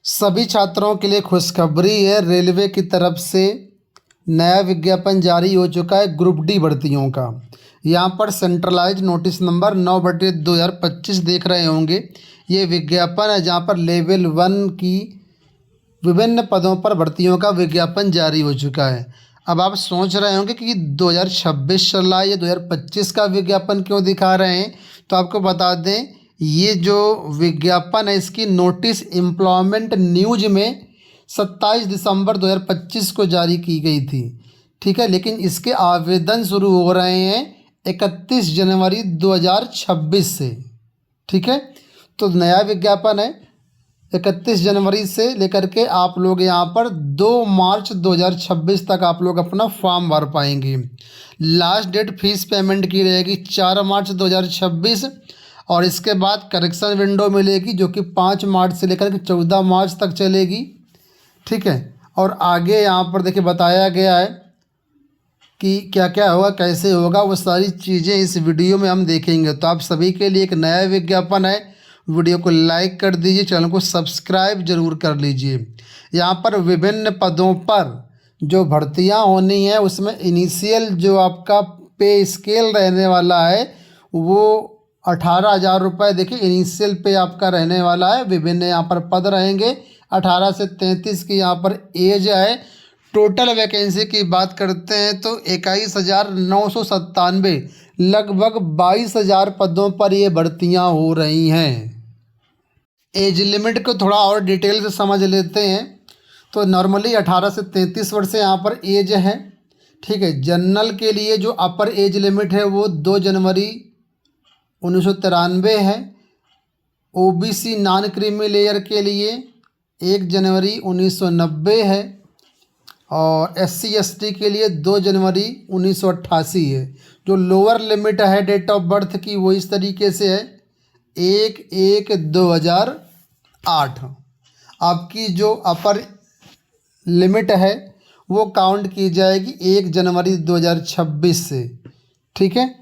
सभी छात्रों के लिए खुशखबरी है। रेलवे की तरफ से नया विज्ञापन जारी हो चुका है ग्रुप डी भर्तियों का। यहाँ पर सेंट्रलाइज नोटिस नंबर 9/2025 देख रहे होंगे। ये विज्ञापन है जहाँ पर लेवल 1 की विभिन्न पदों पर भर्तियों का विज्ञापन जारी हो चुका है। अब आप सोच रहे होंगे कि 2026 चल रहा है, ये 2025 का विज्ञापन क्यों दिखा रहे हैं। तो आपको बता दें, ये जो विज्ञापन है इसकी नोटिस एम्प्लॉयमेंट न्यूज में 27 दिसंबर 2025 को जारी की गई थी। ठीक है, लेकिन इसके आवेदन शुरू हो रहे हैं 31 जनवरी 2026 से। ठीक है, तो नया विज्ञापन है 31 जनवरी से लेकर के आप लोग यहाँ पर 2 मार्च 2026 तक आप लोग अपना फॉर्म भर पाएंगे। लास्ट डेट फीस पेमेंट की रहेगी 4 मार्च 2026 और इसके बाद करेक्शन विंडो मिलेगी जो कि 5 मार्च से लेकर के 14 मार्च तक चलेगी। ठीक है, और आगे यहाँ पर देखिए बताया गया है कि क्या क्या होगा, कैसे होगा, वो सारी चीज़ें इस वीडियो में हम देखेंगे। तो आप सभी के लिए एक नया विज्ञापन है। वीडियो को लाइक कर दीजिए, चैनल को सब्सक्राइब जरूर कर लीजिए। यहाँ पर विभिन्न पदों पर जो भर्तियाँ होनी है उसमें इनिशियल जो आपका पे स्केल रहने वाला है वो 18,000 रुपये देखिए इनिशियल पे आपका रहने वाला है। विभिन्न यहाँ पर पद रहेंगे। 18 से 33 की यहाँ पर एज है। टोटल वैकेंसी की बात करते हैं तो 21,997 लगभग 22,000 पदों पर ये भर्तियां हो रही हैं। एज लिमिट को थोड़ा और डिटेल से समझ लेते हैं तो नॉर्मली 18 से 33 वर्ष से यहाँ पर एज है। ठीक है, जनरल के लिए जो अपर एज लिमिट है वो 2 जनवरी 1993 है। ओबीसी नॉन क्रीमी लेयर के लिए 1 जनवरी 1990 है और SC ST के लिए 2 जनवरी 1988 है। जो लोअर लिमिट है डेट ऑफ बर्थ की वो इस तरीके से है 1/1/2008। आपकी जो अपर लिमिट है वो काउंट की जाएगी 1 जनवरी 2026 से। ठीक है,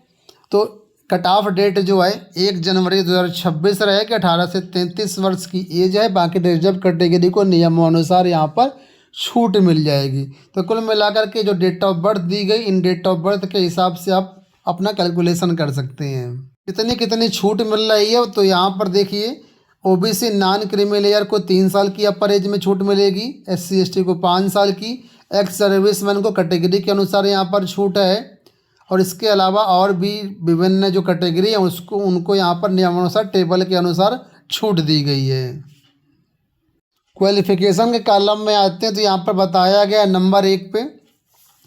तो कट ऑफ डेट जो है 1 जनवरी 2026 रहेगी। 18 से 33 वर्ष की एज है। बाकी रिजर्व कैटेगरी को नियमानुसार यहाँ पर छूट मिल जाएगी। तो कुल मिलाकर के जो डेट ऑफ बर्थ दी गई, इन डेट ऑफ बर्थ के हिसाब से आप अपना कैलकुलेशन कर सकते हैं कितनी कितनी छूट मिल रही है। तो यहाँ पर देखिए ओबीसी नॉन क्रीमी लेयर को 3 साल की अपर एज में छूट मिलेगी। SC ST को 5 साल की। एक्स सर्विसमैन को कैटेगरी के अनुसार यहाँ पर छूट है। और इसके अलावा और भी विभिन्न जो कैटेगरी है उनको यहाँ पर नियमानुसार टेबल के अनुसार छूट दी गई है। क्वालिफिकेशन के कॉलम में आते हैं तो यहाँ पर बताया गया नंबर 1 पे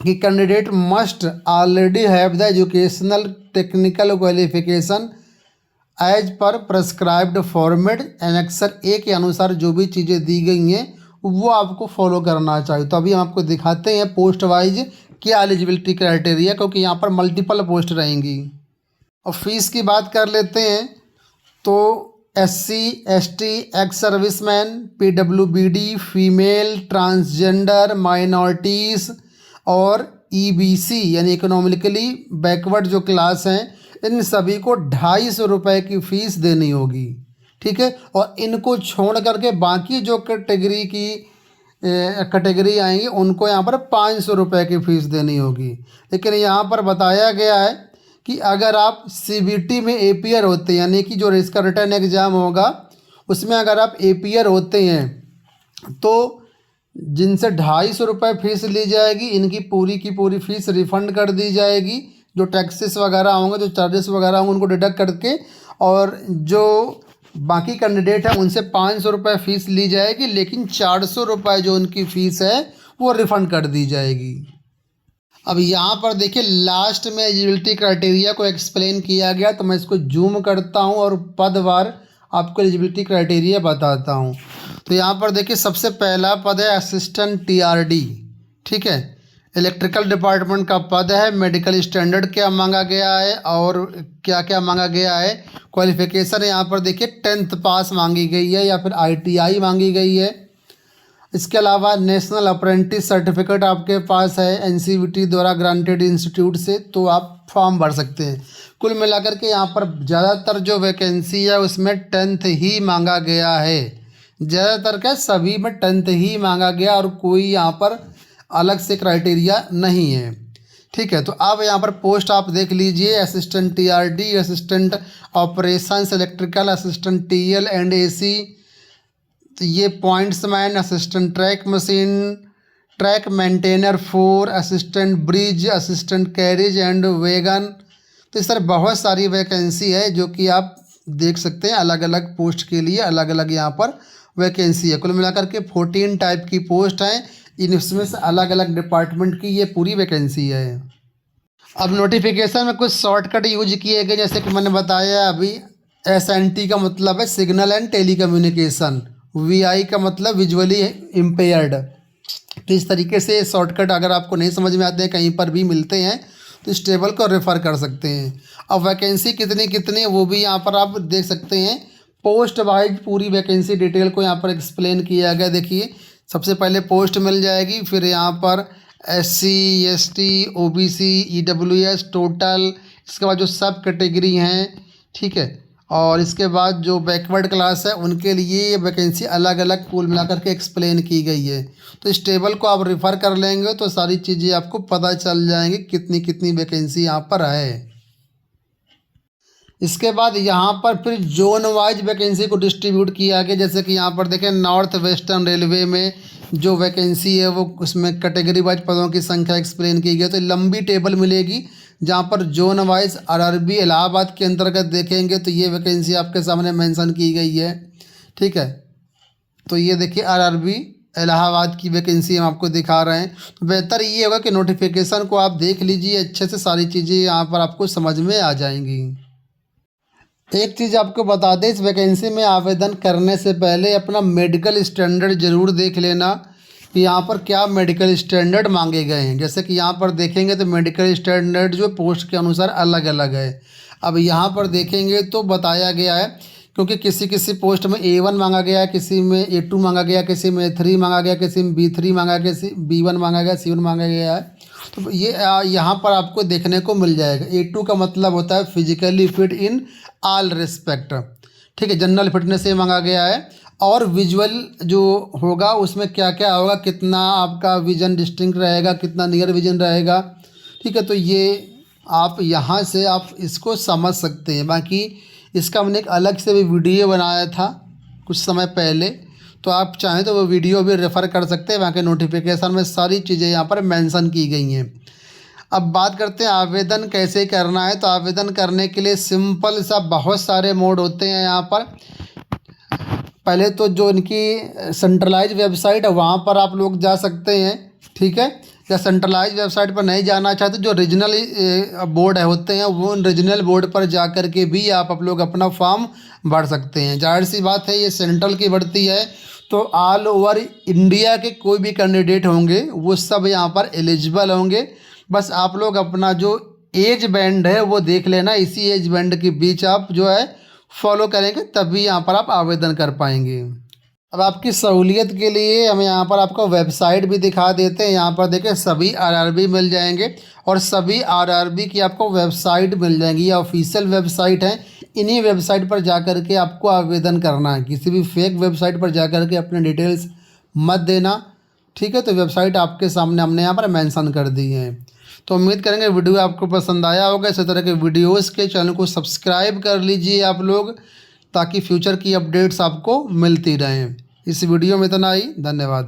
कि candidate must already have the educational technical qualification as per prescribed format. Annexure A के अनुसार जो भी चीज़ें दी गई हैं वो आपको फॉलो करना चाहिए। तो अभी हम आपको दिखाते हैं पोस्ट वाइज क्या एलिजिबिलिटी क्राइटेरिया, क्योंकि यहाँ पर मल्टीपल पोस्ट रहेंगी। और फीस की बात कर लेते हैं तो SC ST ex serviceman, PWBD, female, transgender, minorities और EBC यानी इकोनॉमिकली बैकवर्ड जो क्लास हैं इन सभी को 250 रुपये की फ़ीस देनी होगी। ठीक है, और इनको छोड़ करके बाकी जो कैटेगरी आएंगी उनको यहाँ पर 500 रुपये की फ़ीस देनी होगी। लेकिन यहाँ पर बताया गया है कि अगर आप CBT में एपियर होते हैं यानी कि जो इसका रिटर्न एग्ज़ाम होगा उसमें अगर आप एपियर होते हैं तो जिनसे 250 रुपये फ़ीस ली जाएगी इनकी पूरी की पूरी फ़ीस रिफ़ंड कर दी जाएगी। जो टैक्सेस वगैरह होंगे, जो चार्जेस वगैरह होंगे उनको डिडक्ट करके, और जो बाकी कैंडिडेट हैं उनसे 500 रुपये फ़ीस ली जाएगी। लेकिन 400 रुपये जो उनकी फ़ीस है वो रिफ़ंड कर दी जाएगी। अब यहाँ पर देखिए लास्ट में एलिजिबिलिटी क्राइटेरिया को एक्सप्लेन किया गया। तो मैं इसको जूम करता हूँ और पदवार आपको एलिजिबिलिटी क्राइटेरिया बताता हूँ। तो यहाँ पर देखिए सबसे पहला पद है असिस्टेंट TRD। ठीक है, इलेक्ट्रिकल डिपार्टमेंट का पद है। मेडिकल स्टैंडर्ड क्या मांगा गया है और क्या क्या मांगा गया है। क्वालिफ़िकेशन यहाँ पर देखिए 10th पास मांगी गई है या फिर ITI मांगी गई है। इसके अलावा नेशनल अप्रेंटिस सर्टिफिकेट आपके पास है NCVT द्वारा ग्रांटेड इंस्टीट्यूट से, तो आप फॉर्म भर सकते हैं। कुल मिलाकर के यहाँ पर ज़्यादातर जो वैकेंसी है उसमें 10th ही मांगा गया है। ज़्यादातर क्या सभी में 10th ही मांगा गया और कोई यहाँ पर अलग से क्राइटेरिया नहीं है। ठीक है, तो अब यहाँ पर पोस्ट आप देख लीजिए, assistant TRD, assistant operations electrical, assistant TL and AC, तो ये pointsman, assistant track machine, track maintainer 4, assistant bridge, assistant carriage and wagon. तो इस तरह बहुत सारी वैकेंसी है जो कि आप देख सकते हैं, अलग अलग पोस्ट के लिए अलग अलग यहाँ पर वैकेंसी है। कुल मिलाकर के 14 टाइप की पोस्ट हैं, इनमें से अलग अलग डिपार्टमेंट की ये पूरी वैकेंसी है। अब नोटिफिकेशन में कुछ शॉर्टकट यूज किए गए, जैसे कि मैंने बताया अभी, SNT का मतलब है signal and telecommunication, VI का मतलब विजुअली इम्पेयर्ड। तो इस तरीके से शॉर्टकट अगर आपको नहीं समझ में आते हैं, कहीं पर भी मिलते हैं, तो इस टेबल को रेफ़र कर सकते हैं। अब वैकेंसी कितनी कितनी वो भी यहाँ पर आप देख सकते हैं, पोस्ट वाइज पूरी वैकेंसी डिटेल को यहाँ पर एक्सप्लेन किया गया। देखिए, सबसे पहले पोस्ट मिल जाएगी, फिर यहाँ पर SC ST OBC EWS total, इसके बाद जो सब कैटेगरी हैं, ठीक है, और इसके बाद जो बैकवर्ड क्लास है उनके लिए ये वैकेंसी अलग अलग कुल मिलाकर के एक्सप्लेन की गई है। तो इस टेबल को आप रेफ़र कर लेंगे तो सारी चीज़ें आपको पता चल जाएंगी कितनी कितनी वैकेंसी यहाँ पर है। इसके बाद यहाँ पर फिर जोन वाइज वैकेंसी को डिस्ट्रीब्यूट किया गया, जैसे कि यहाँ पर देखें नॉर्थ वेस्टर्न रेलवे में जो वैकेंसी है वो उसमें कैटेगरी वाइज पदों की संख्या एक्सप्लेन की गई। तो लंबी टेबल मिलेगी जहाँ पर जोन वाइज RRB इलाहाबाद के अंतर्गत देखेंगे तो ये वैकेंसी आपके सामने मेंशन की गई है। ठीक है, तो ये देखिए RRB इलाहाबाद की वैकेंसी हम आपको दिखा रहे हैं। तो बेहतर ये होगा कि नोटिफिकेशन को आप देख लीजिए अच्छे से, सारी चीज़ें यहाँ पर आपको समझ में आ जाएंगी। एक चीज़ आपको बता दें, इस वैकेंसी में आवेदन करने से पहले अपना मेडिकल स्टैंडर्ड ज़रूर देख लेना कि यहाँ पर क्या मेडिकल स्टैंडर्ड मांगे गए हैं। जैसे कि यहाँ पर देखेंगे तो मेडिकल स्टैंडर्ड जो पोस्ट के अनुसार अलग अलग है। अब यहाँ पर देखेंगे तो बताया गया है, क्योंकि किसी किसी पोस्ट में A1 मांगा गया है, किसी में A2 मांगा गया, किसी में A3 मांगा गया, किसी में B3 मांगा गया, किसी B1 मांगा गया, C1 मांगा गया है। तो ये यहाँ पर आपको देखने को मिल जाएगा। A2 का मतलब होता है physically fit in all respect, ठीक है, जनरल फिटनेस से मांगा गया है। और विजुअल जो होगा उसमें क्या क्या होगा, कितना आपका विजन डिस्टिंक्ट रहेगा, कितना नियर विजन रहेगा, ठीक है। तो ये आप यहाँ से आप इसको समझ सकते हैं। बाकी इसका हमने एक अलग से भी वीडियो बनाया था कुछ समय पहले, तो आप चाहें तो वो वीडियो भी रेफ़र कर सकते हैं। वहाँ के नोटिफिकेशन में सारी चीज़ें यहाँ पर मेंशन की गई हैं। अब बात करते हैं आवेदन कैसे करना है। तो आवेदन करने के लिए सिंपल सा बहुत सारे मोड होते हैं यहाँ पर। पहले तो जो इनकी सेंट्रलाइज वेबसाइट है वहाँ पर आप लोग जा सकते हैं, ठीक है। या सेंट्रलाइज वेबसाइट पर नहीं जाना चाहते, जो रीजनल बोर्ड है होते हैं वो उन रीजनल बोर्ड पर जा कर के भी आप लोग अपना फॉर्म भर सकते हैं। जाहिर सी बात है, ये सेंट्रल की भर्ती है तो ऑल ओवर इंडिया के कोई भी कैंडिडेट होंगे वो सब यहाँ पर एलिजिबल होंगे। बस आप लोग अपना जो एज बैंड है वो देख लेना, इसी एज बैंड के बीच आप जो है फॉलो करेंगे तभी यहाँ पर आप आवेदन कर पाएंगे। अब आपकी सहूलियत के लिए हम यहाँ पर आपको वेबसाइट भी दिखा देते हैं। यहाँ पर देखें सभी RRB मिल जाएंगे और सभी RRB की आपको वेबसाइट मिल जाएंगी। ये ऑफिशियल वेबसाइट है, इन्हीं वेबसाइट पर जा कर के आपको आवेदन करना है। किसी भी फेक वेबसाइट पर जा कर के अपने डिटेल्स मत देना, ठीक है। तो वेबसाइट आपके सामने हमने यहाँ पर मेंशन कर दी है। तो उम्मीद करेंगे वीडियो आपको पसंद आया होगा। इसी तरह के वीडियोस के चैनल को सब्सक्राइब कर लीजिए आप लोग, ताकि फ्यूचर की अपडेट्स आपको मिलती रहें। इस वीडियो में इतना ही, धन्यवाद।